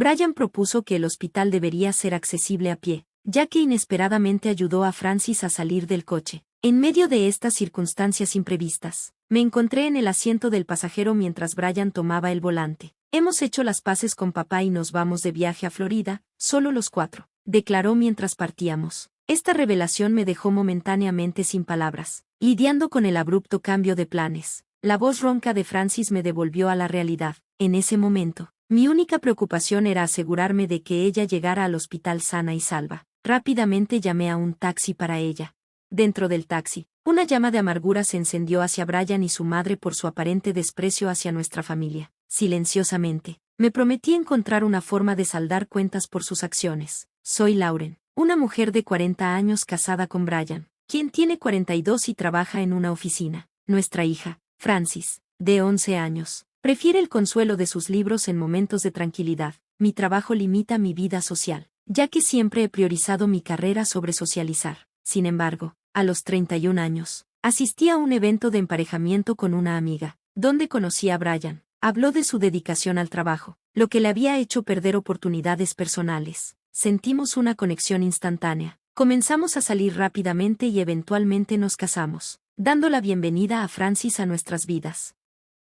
Brian propuso que el hospital debería ser accesible a pie, ya que inesperadamente ayudó a Francis a salir del coche. En medio de estas circunstancias imprevistas, me encontré en el asiento del pasajero mientras Brian tomaba el volante. Hemos hecho las paces con papá y nos vamos de viaje a Florida, solo los 4, declaró mientras partíamos. Esta revelación me dejó momentáneamente sin palabras, lidiando con el abrupto cambio de planes. La voz ronca de Francis me devolvió a la realidad. En ese momento, mi única preocupación era asegurarme de que ella llegara al hospital sana y salva. Rápidamente llamé a un taxi para ella. Dentro del taxi, una llama de amargura se encendió hacia Brian y su madre por su aparente desprecio hacia nuestra familia. Silenciosamente, me prometí encontrar una forma de saldar cuentas por sus acciones. Soy Lauren, una mujer de 40 años casada con Brian, quien tiene 42 y trabaja en una oficina. Nuestra hija, Francis, de 11 años, prefiere el consuelo de sus libros en momentos de tranquilidad. Mi trabajo limita mi vida social, ya que siempre he priorizado mi carrera sobre socializar. Sin embargo, a los 31 años, asistí a un evento de emparejamiento con una amiga, donde conocí a Brian. Habló de su dedicación al trabajo, lo que le había hecho perder oportunidades personales. Sentimos una conexión instantánea. Comenzamos a salir rápidamente y eventualmente nos casamos, dando la bienvenida a Francis a nuestras vidas.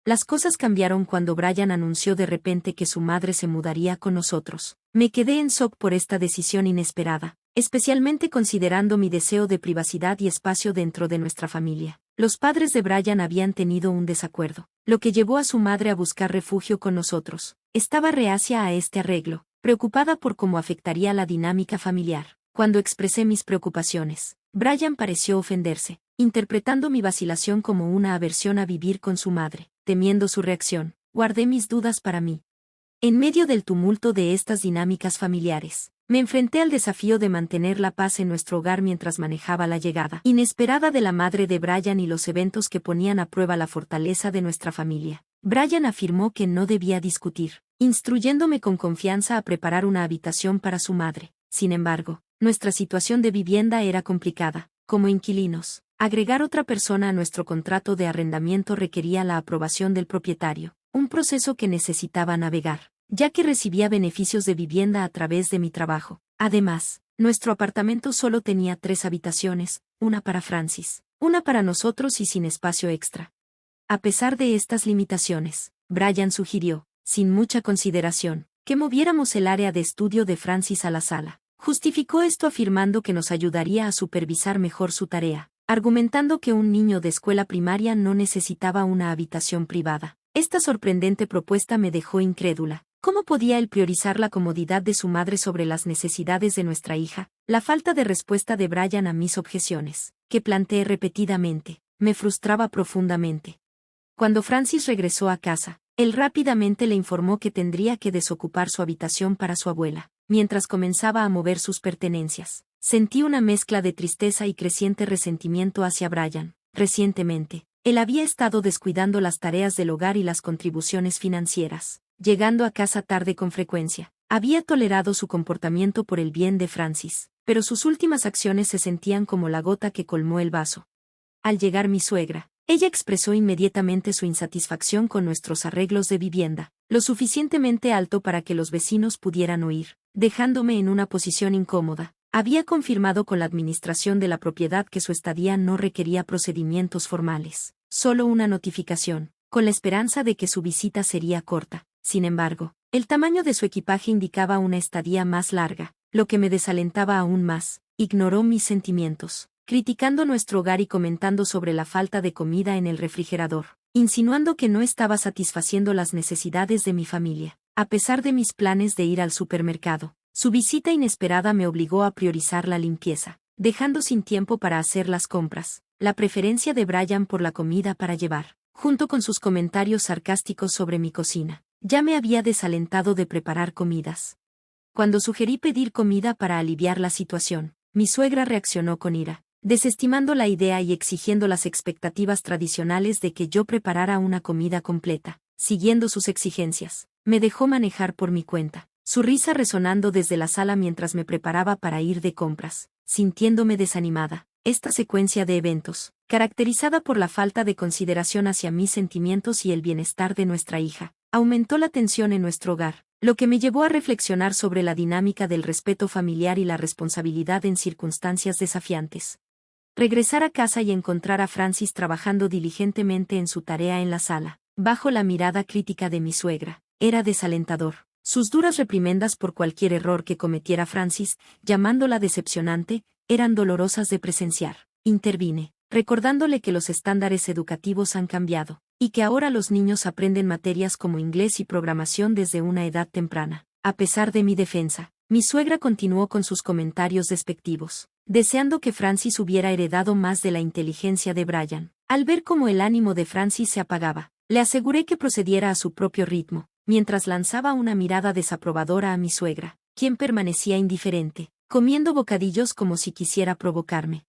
Las cosas cambiaron cuando Brian anunció de repente que su madre se mudaría con nosotros. Me quedé en shock por esta decisión inesperada, especialmente considerando mi deseo de privacidad y espacio dentro de nuestra familia. Los padres de Brian habían tenido un desacuerdo, lo que llevó a su madre a buscar refugio con nosotros. Estaba reacia a este arreglo, preocupada por cómo afectaría la dinámica familiar. Cuando expresé mis preocupaciones, Brian pareció ofenderse, interpretando mi vacilación como una aversión a vivir con su madre. Temiendo su reacción, guardé mis dudas para mí. En medio del tumulto de estas dinámicas familiares, me enfrenté al desafío de mantener la paz en nuestro hogar mientras manejaba la llegada inesperada de la madre de Brian y los eventos que ponían a prueba la fortaleza de nuestra familia. Brian afirmó que no debía discutir, instruyéndome con confianza a preparar una habitación para su madre. Sin embargo, nuestra situación de vivienda era complicada. Como inquilinos, agregar otra persona a nuestro contrato de arrendamiento requería la aprobación del propietario, un proceso que necesitaba navegar, ya que recibía beneficios de vivienda a través de mi trabajo. Además, nuestro apartamento solo tenía 3 habitaciones, una para Francis, una para nosotros y sin espacio extra. A pesar de estas limitaciones, Brian sugirió, sin mucha consideración, que moviéramos el área de estudio de Francis a la sala. Justificó esto afirmando que nos ayudaría a supervisar mejor su tarea, argumentando que un niño de escuela primaria no necesitaba una habitación privada. Esta sorprendente propuesta me dejó incrédula. ¿Cómo podía él priorizar la comodidad de su madre sobre las necesidades de nuestra hija? La falta de respuesta de Brian a mis objeciones, que planteé repetidamente, me frustraba profundamente. Cuando Francis regresó a casa, él rápidamente le informó que tendría que desocupar su habitación para su abuela. Mientras comenzaba a mover sus pertenencias, sentí una mezcla de tristeza y creciente resentimiento hacia Brian. Recientemente, él había estado descuidando las tareas del hogar y las contribuciones financieras, llegando a casa tarde con frecuencia. Había tolerado su comportamiento por el bien de Francis, pero sus últimas acciones se sentían como la gota que colmó el vaso. Al llegar mi suegra, ella expresó inmediatamente su insatisfacción con nuestros arreglos de vivienda, lo suficientemente alto para que los vecinos pudieran oír, dejándome en una posición incómoda. Había confirmado con la administración de la propiedad que su estadía no requería procedimientos formales, solo una notificación, con la esperanza de que su visita sería corta. Sin embargo, el tamaño de su equipaje indicaba una estadía más larga, lo que me desalentaba aún más. Ignoró mis sentimientos, criticando nuestro hogar y comentando sobre la falta de comida en el refrigerador, insinuando que no estaba satisfaciendo las necesidades de mi familia. A pesar de mis planes de ir al supermercado, su visita inesperada me obligó a priorizar la limpieza, dejando sin tiempo para hacer las compras. La preferencia de Brian por la comida para llevar, junto con sus comentarios sarcásticos sobre mi cocina, ya me había desalentado de preparar comidas. Cuando sugerí pedir comida para aliviar la situación, mi suegra reaccionó con ira, desestimando la idea y exigiendo las expectativas tradicionales de que yo preparara una comida completa. Siguiendo sus exigencias, me dejó manejar por mi cuenta, su risa resonando desde la sala mientras me preparaba para ir de compras, sintiéndome desanimada. Esta secuencia de eventos, caracterizada por la falta de consideración hacia mis sentimientos y el bienestar de nuestra hija, aumentó la tensión en nuestro hogar. lo que me llevó a reflexionar sobre la dinámica del respeto familiar y la responsabilidad en circunstancias desafiantes. Regresar a casa y encontrar a Francis trabajando diligentemente en su tarea en la sala, bajo la mirada crítica de mi suegra, era desalentador. Sus duras reprimendas por cualquier error que cometiera Francis, llamándola decepcionante, eran dolorosas de presenciar. Intervine, recordándole que los estándares educativos han cambiado, y que ahora los niños aprenden materias como inglés y programación desde una edad temprana. A pesar de mi defensa, mi suegra continuó con sus comentarios despectivos, deseando que Francis hubiera heredado más de la inteligencia de Brian. Al ver cómo el ánimo de Francis se apagaba, le aseguré que procediera a su propio ritmo, mientras lanzaba una mirada desaprobadora a mi suegra, quien permanecía indiferente, comiendo bocadillos como si quisiera provocarme.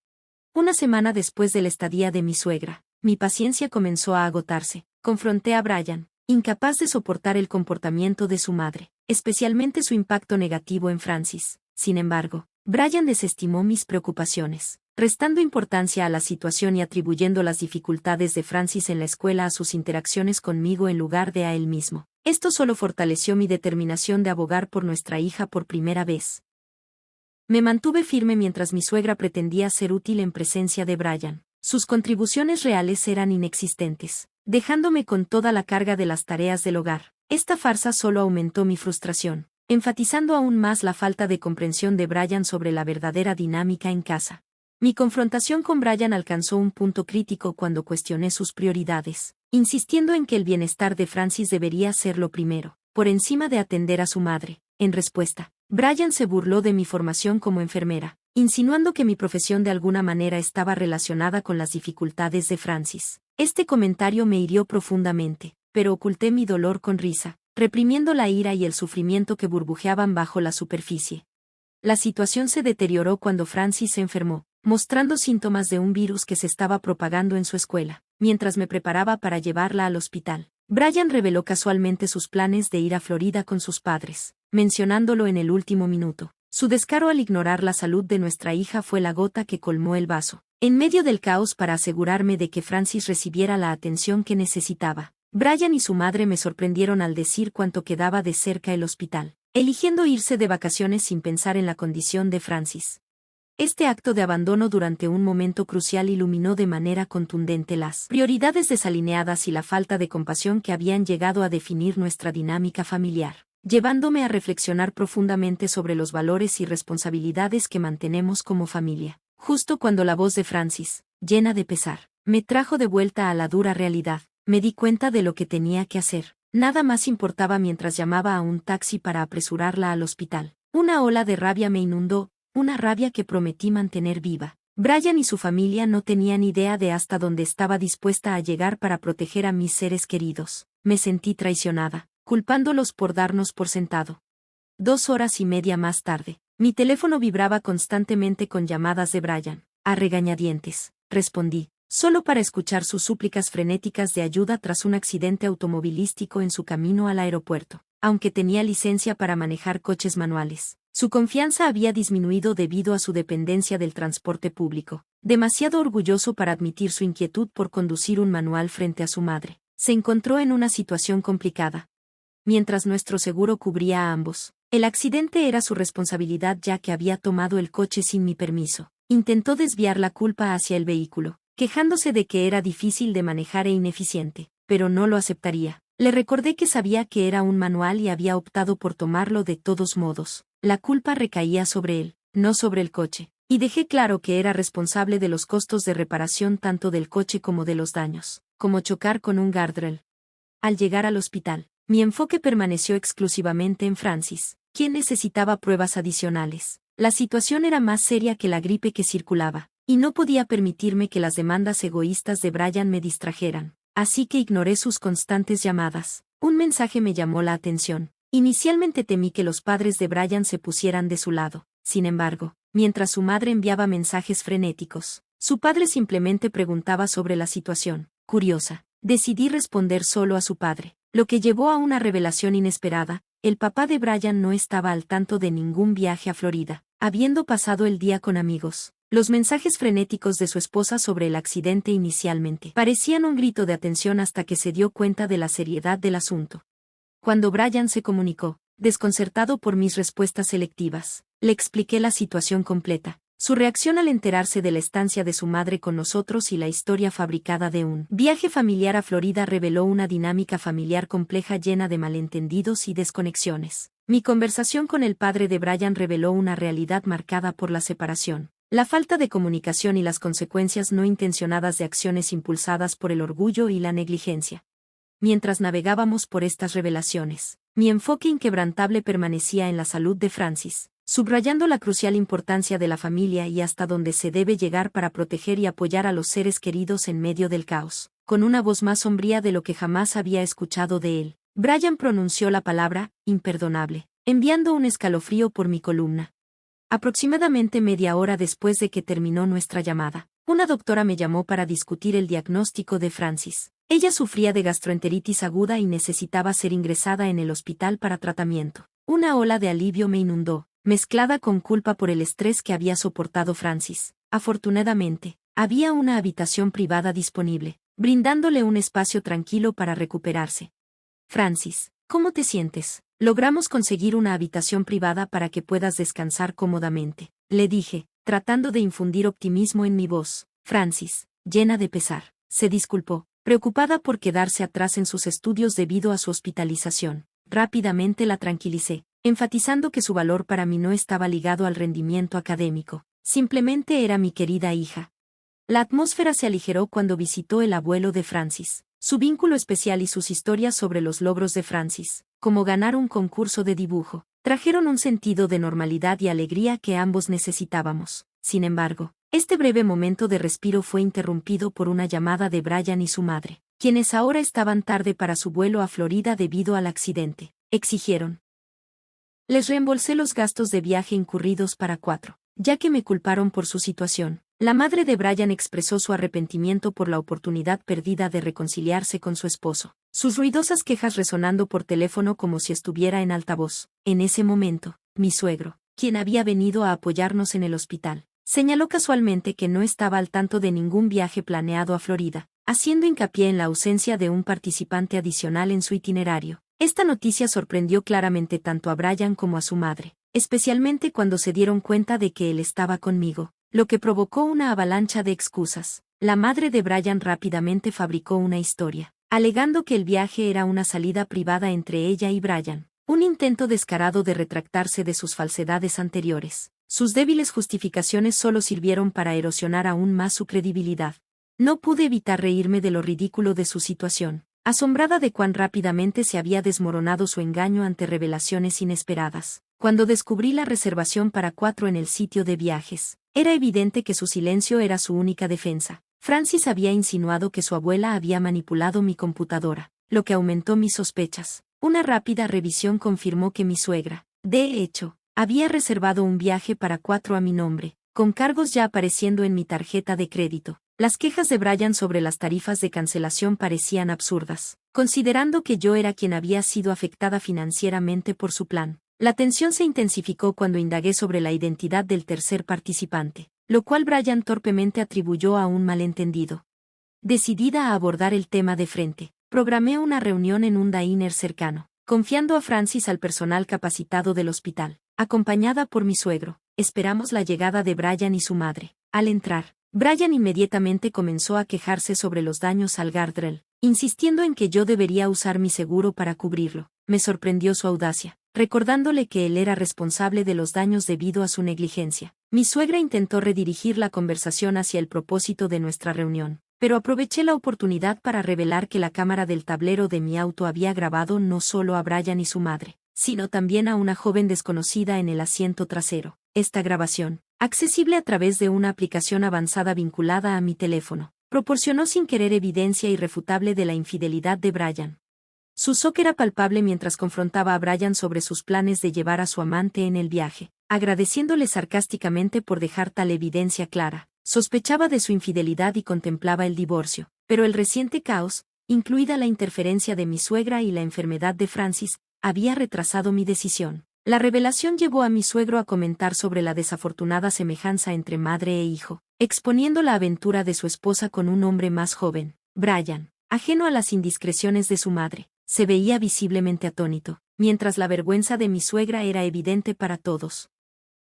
Una semana después de la estadía de mi suegra, mi paciencia comenzó a agotarse. Confronté a Brian, incapaz de soportar el comportamiento de su madre, especialmente su impacto negativo en Francis. Sin embargo, Brian desestimó mis preocupaciones, restando importancia a la situación y atribuyendo las dificultades de Francis en la escuela a sus interacciones conmigo en lugar de a él mismo. Esto solo fortaleció mi determinación de abogar por nuestra hija por primera vez. Me mantuve firme mientras mi suegra pretendía ser útil en presencia de Brian. Sus contribuciones reales eran inexistentes, dejándome con toda la carga de las tareas del hogar. Esta farsa solo aumentó mi frustración, enfatizando aún más la falta de comprensión de Brian sobre la verdadera dinámica en casa. Mi confrontación con Brian alcanzó un punto crítico cuando cuestioné sus prioridades, insistiendo en que el bienestar de Francis debería ser lo primero, por encima de atender a su madre. En respuesta, Brian se burló de mi formación como enfermera, insinuando que mi profesión de alguna manera estaba relacionada con las dificultades de Francis. Este comentario me hirió profundamente, pero oculté mi dolor con risa, reprimiendo la ira y el sufrimiento que burbujeaban bajo la superficie. La situación se deterioró cuando Francis se enfermó, mostrando síntomas de un virus que se estaba propagando en su escuela. Mientras me preparaba para llevarla al hospital, Brian reveló casualmente sus planes de ir a Florida con sus padres, mencionándolo en el último minuto. Su descaro al ignorar la salud de nuestra hija fue la gota que colmó el vaso. En medio del caos para asegurarme de que Francis recibiera la atención que necesitaba, Brian y su madre me sorprendieron al decir cuánto quedaba de cerca el hospital, eligiendo irse de vacaciones sin pensar en la condición de Francis. Este acto de abandono durante un momento crucial iluminó de manera contundente las prioridades desalineadas y la falta de compasión que habían llegado a definir nuestra dinámica familiar, llevándome a reflexionar profundamente sobre los valores y responsabilidades que mantenemos como familia. Justo cuando la voz de Francis, llena de pesar, me trajo de vuelta a la dura realidad, me di cuenta de lo que tenía que hacer. Nada más importaba mientras llamaba a un taxi para apresurarla al hospital. Una ola de rabia me inundó, una rabia que prometí mantener viva. Brian y su familia no tenían idea de hasta dónde estaba dispuesta a llegar para proteger a mis seres queridos. Me sentí traicionada, culpándolos por darnos por sentado. 2 horas y media más tarde, mi teléfono vibraba constantemente con llamadas de Brian. A regañadientes, respondí, solo para escuchar sus súplicas frenéticas de ayuda tras un accidente automovilístico en su camino al aeropuerto. Aunque tenía licencia para manejar coches manuales, su confianza había disminuido debido a su dependencia del transporte público. Demasiado orgulloso para admitir su inquietud por conducir un manual frente a su madre, se encontró en una situación complicada. Mientras nuestro seguro cubría a ambos, el accidente era su responsabilidad ya que había tomado el coche sin mi permiso. Intentó desviar la culpa hacia el vehículo, quejándose de que era difícil de manejar e ineficiente, pero no lo aceptaría. Le recordé que sabía que era un manual y había optado por tomarlo de todos modos. La culpa recaía sobre él, no sobre el coche, y dejé claro que era responsable de los costos de reparación tanto del coche como de los daños, como chocar con un guardrail. Al llegar al hospital, mi enfoque permaneció exclusivamente en Francis, quien necesitaba pruebas adicionales. La situación era más seria que la gripe que circulaba, y no podía permitirme que las demandas egoístas de Brian me distrajeran. Así que ignoré sus constantes llamadas. Un mensaje me llamó la atención. Inicialmente temí que los padres de Brian se pusieran de su lado. Sin embargo, mientras su madre enviaba mensajes frenéticos, su padre simplemente preguntaba sobre la situación. Curiosa, decidí responder solo a su padre, lo que llevó a una revelación inesperada. El papá de Brian no estaba al tanto de ningún viaje a Florida, habiendo pasado el día con amigos. Los mensajes frenéticos de su esposa sobre el accidente inicialmente parecían un grito de atención hasta que se dio cuenta de la seriedad del asunto. Cuando Brian se comunicó, desconcertado por mis respuestas selectivas. Le expliqué la situación completa. Su reacción al enterarse de la estancia de su madre con nosotros y la historia fabricada de un viaje familiar a Florida reveló una dinámica familiar compleja llena de malentendidos y desconexiones. Mi conversación con el padre de Brian reveló una realidad marcada por la separación, la falta de comunicación y las consecuencias no intencionadas de acciones impulsadas por el orgullo y la negligencia. Mientras navegábamos por estas revelaciones, mi enfoque inquebrantable permanecía en la salud de Francis, subrayando la crucial importancia de la familia y hasta dónde se debe llegar para proteger y apoyar a los seres queridos en medio del caos. Con una voz más sombría de lo que jamás había escuchado de él, Brian pronunció la palabra imperdonable, enviando un escalofrío por mi columna. Aproximadamente media hora después de que terminó nuestra llamada, una doctora me llamó para discutir el diagnóstico de Francis. Ella sufría de gastroenteritis aguda y necesitaba ser ingresada en el hospital para tratamiento. Una ola de alivio me inundó, mezclada con culpa por el estrés que había soportado Francis. Afortunadamente, había una habitación privada disponible, brindándole un espacio tranquilo para recuperarse. Francis, ¿cómo te sientes? Logramos conseguir una habitación privada para que puedas descansar cómodamente, le dije, tratando de infundir optimismo en mi voz. Francis, llena de pesar, se disculpó, preocupada por quedarse atrás en sus estudios debido a su hospitalización. Rápidamente la tranquilicé, enfatizando que su valor para mí no estaba ligado al rendimiento académico, simplemente era mi querida hija. La atmósfera se aligeró cuando visitó el abuelo de Francis. Su vínculo especial y sus historias sobre los logros de Francis, como ganar un concurso de dibujo, trajeron un sentido de normalidad y alegría que ambos necesitábamos. Sin embargo, este breve momento de respiro fue interrumpido por una llamada de Brian y su madre, quienes ahora estaban tarde para su vuelo a Florida debido al accidente. Exigieron. Les reembolsé los gastos de viaje incurridos para 4, ya que me culparon por su situación. La madre de Brian expresó su arrepentimiento por la oportunidad perdida de reconciliarse con su esposo, sus ruidosas quejas resonando por teléfono como si estuviera en altavoz. En ese momento, mi suegro, quien había venido a apoyarnos en el hospital, señaló casualmente que no estaba al tanto de ningún viaje planeado a Florida, haciendo hincapié en la ausencia de un participante adicional en su itinerario. Esta noticia sorprendió claramente tanto a Brian como a su madre, especialmente cuando se dieron cuenta de que él estaba conmigo, lo que provocó una avalancha de excusas. La madre de Brian rápidamente fabricó una historia, alegando que el viaje era una salida privada entre ella y Brian, un intento descarado de retractarse de sus falsedades anteriores. Sus débiles justificaciones solo sirvieron para erosionar aún más su credibilidad. No pude evitar reírme de lo ridículo de su situación, asombrada de cuán rápidamente se había desmoronado su engaño ante revelaciones inesperadas. Cuando descubrí la reservación para 4 en el sitio de viajes, era evidente que su silencio era su única defensa. Francis había insinuado que su abuela había manipulado mi computadora, lo que aumentó mis sospechas. Una rápida revisión confirmó que mi suegra, de hecho, había reservado un viaje para 4 a mi nombre, con cargos ya apareciendo en mi tarjeta de crédito. Las quejas de Brian sobre las tarifas de cancelación parecían absurdas, considerando que yo era quien había sido afectada financieramente por su plan. La tensión se intensificó cuando indagué sobre la identidad del tercer participante, lo cual Brian torpemente atribuyó a un malentendido. Decidida a abordar el tema de frente, programé una reunión en un diner cercano, confiando a Francis al personal capacitado del hospital, acompañada por mi suegro. Esperamos la llegada de Brian y su madre. Al entrar, Brian inmediatamente comenzó a quejarse sobre los daños al guardrail, insistiendo en que yo debería usar mi seguro para cubrirlo. Me sorprendió su audacia, recordándole que él era responsable de los daños debido a su negligencia. Mi suegra intentó redirigir la conversación hacia el propósito de nuestra reunión, pero aproveché la oportunidad para revelar que la cámara del tablero de mi auto había grabado no solo a Brian y su madre, sino también a una joven desconocida en el asiento trasero. Esta grabación, accesible a través de una aplicación avanzada vinculada a mi teléfono, proporcionó sin querer evidencia irrefutable de la infidelidad de Brian. Su shock era palpable mientras confrontaba a Brian sobre sus planes de llevar a su amante en el viaje, agradeciéndole sarcásticamente por dejar tal evidencia clara. Sospechaba de su infidelidad y contemplaba el divorcio, pero el reciente caos, incluida la interferencia de mi suegra y la enfermedad de Francis, había retrasado mi decisión. La revelación llevó a mi suegro a comentar sobre la desafortunada semejanza entre madre e hijo, exponiendo la aventura de su esposa con un hombre más joven, Brian, ajeno a las indiscreciones de su madre. se veía visiblemente atónito, mientras la vergüenza de mi suegra era evidente para todos.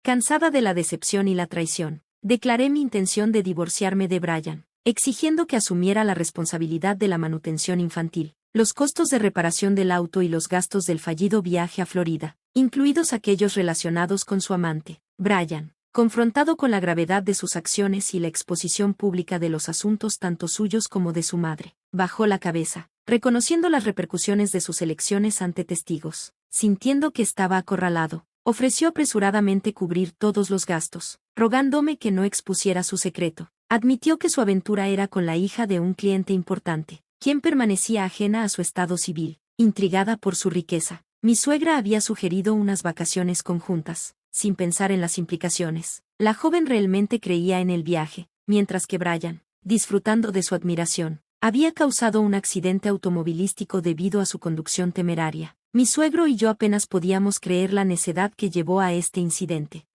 Cansada de la decepción y la traición, declaré mi intención de divorciarme de Brian, exigiendo que asumiera la responsabilidad de la manutención infantil, los costos de reparación del auto y los gastos del fallido viaje a Florida, incluidos aquellos relacionados con su amante, Brian. Confrontado con la gravedad de sus acciones y la exposición pública de los asuntos tanto suyos como de su madre, bajó la cabeza, reconociendo las repercusiones de sus elecciones ante testigos. Sintiendo que estaba acorralado, ofreció apresuradamente cubrir todos los gastos, rogándome que no expusiera su secreto. Admitió que su aventura era con la hija de un cliente importante, quien permanecía ajena a su estado civil, intrigada por su riqueza. Mi suegra había sugerido unas vacaciones conjuntas, sin pensar en las implicaciones. La joven realmente creía en el viaje, mientras que Brian, disfrutando de su admiración, había causado un accidente automovilístico debido a su conducción temeraria. Mi suegro y yo apenas podíamos creer la necedad que llevó a este incidente.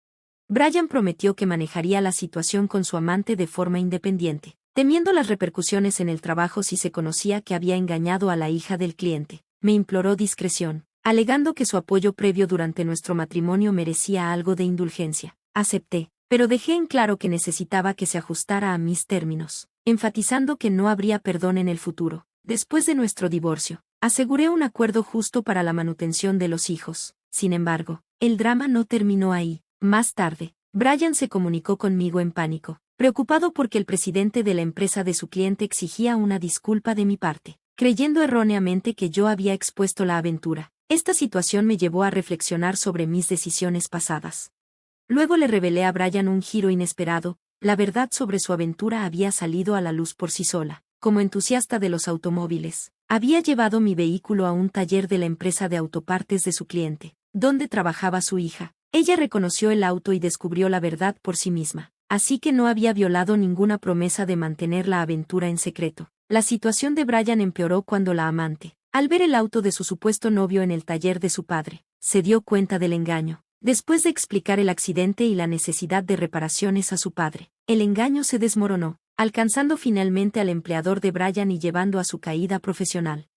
Brian prometió que manejaría la situación con su amante de forma independiente, temiendo las repercusiones en el trabajo si se conocía que había engañado a la hija del cliente. Me imploró discreción, alegando que su apoyo previo durante nuestro matrimonio merecía algo de indulgencia. Acepté, pero dejé en claro que necesitaba que se ajustara a mis términos, enfatizando que no habría perdón en el futuro. Después de nuestro divorcio, aseguré un acuerdo justo para la manutención de los hijos. Sin embargo, el drama no terminó ahí. Más tarde, Brian se comunicó conmigo en pánico, preocupado porque el presidente de la empresa de su cliente exigía una disculpa de mi parte, creyendo erróneamente que yo había expuesto la aventura. Esta situación me llevó a reflexionar sobre mis decisiones pasadas. Luego le revelé a Brian un giro inesperado. La verdad sobre su aventura había salido a la luz por sí sola. Como entusiasta de los automóviles, había llevado mi vehículo a un taller de la empresa de autopartes de su cliente, donde trabajaba su hija. Ella reconoció el auto y descubrió la verdad por sí misma, así que no había violado ninguna promesa de mantener la aventura en secreto. La situación de Brian empeoró cuando la amante, al ver el auto de su supuesto novio en el taller de su padre, se dio cuenta del engaño. Después de explicar el accidente y la necesidad de reparaciones a su padre, el engaño se desmoronó, alcanzando finalmente al empleador de Brian y llevando a su caída profesional.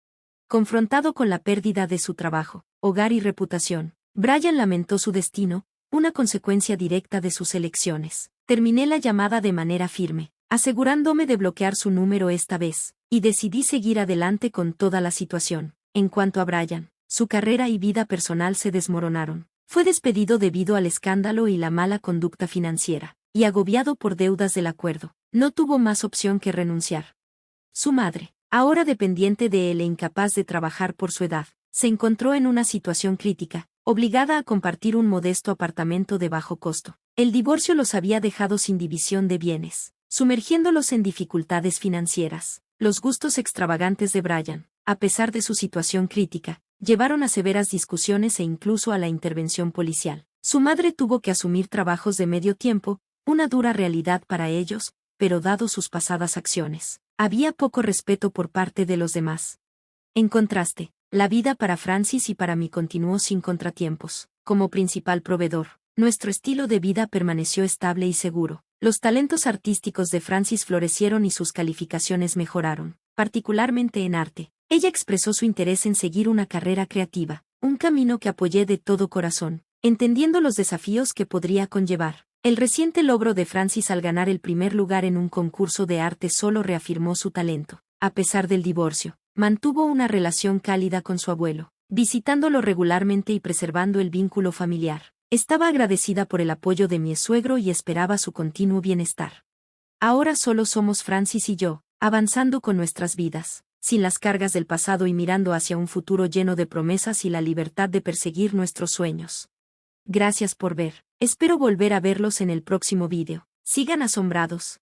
Confrontado con la pérdida de su trabajo, hogar y reputación, Brian lamentó su destino, una consecuencia directa de sus elecciones. Terminé la llamada de manera firme, asegurándome de bloquear su número esta vez, y decidí seguir adelante con toda la situación. En cuanto a Brian, su carrera y vida personal se desmoronaron. Fue despedido debido al escándalo y la mala conducta financiera, y agobiado por deudas del acuerdo, no tuvo más opción que renunciar. Su madre, ahora dependiente de él e incapaz de trabajar por su edad, se encontró en una situación crítica, obligada a compartir un modesto apartamento de bajo costo. El divorcio los había dejado sin división de bienes, sumergiéndolos en dificultades financieras. Los gustos extravagantes de Brian, a pesar de su situación crítica, llevaron a severas discusiones e incluso a la intervención policial. Su madre tuvo que asumir trabajos de medio tiempo, una dura realidad para ellos, pero dado sus pasadas acciones, había poco respeto por parte de los demás. En contraste, la vida para Francis y para mí continuó sin contratiempos. Como principal proveedor, nuestro estilo de vida permaneció estable y seguro. Los talentos artísticos de Francis florecieron y sus calificaciones mejoraron, particularmente en arte. Ella expresó su interés en seguir una carrera creativa, un camino que apoyé de todo corazón, entendiendo los desafíos que podría conllevar. El reciente logro de Francis al ganar el primer lugar en un concurso de arte solo reafirmó su talento. A pesar del divorcio, mantuvo una relación cálida con su abuelo, visitándolo regularmente y preservando el vínculo familiar. Estaba agradecida por el apoyo de mi suegro y esperaba su continuo bienestar. Ahora solo somos Francis y yo, avanzando con nuestras vidas, sin las cargas del pasado y mirando hacia un futuro lleno de promesas y la libertad de perseguir nuestros sueños. Gracias por ver. Espero volver a verlos en el próximo vídeo. Sigan asombrados.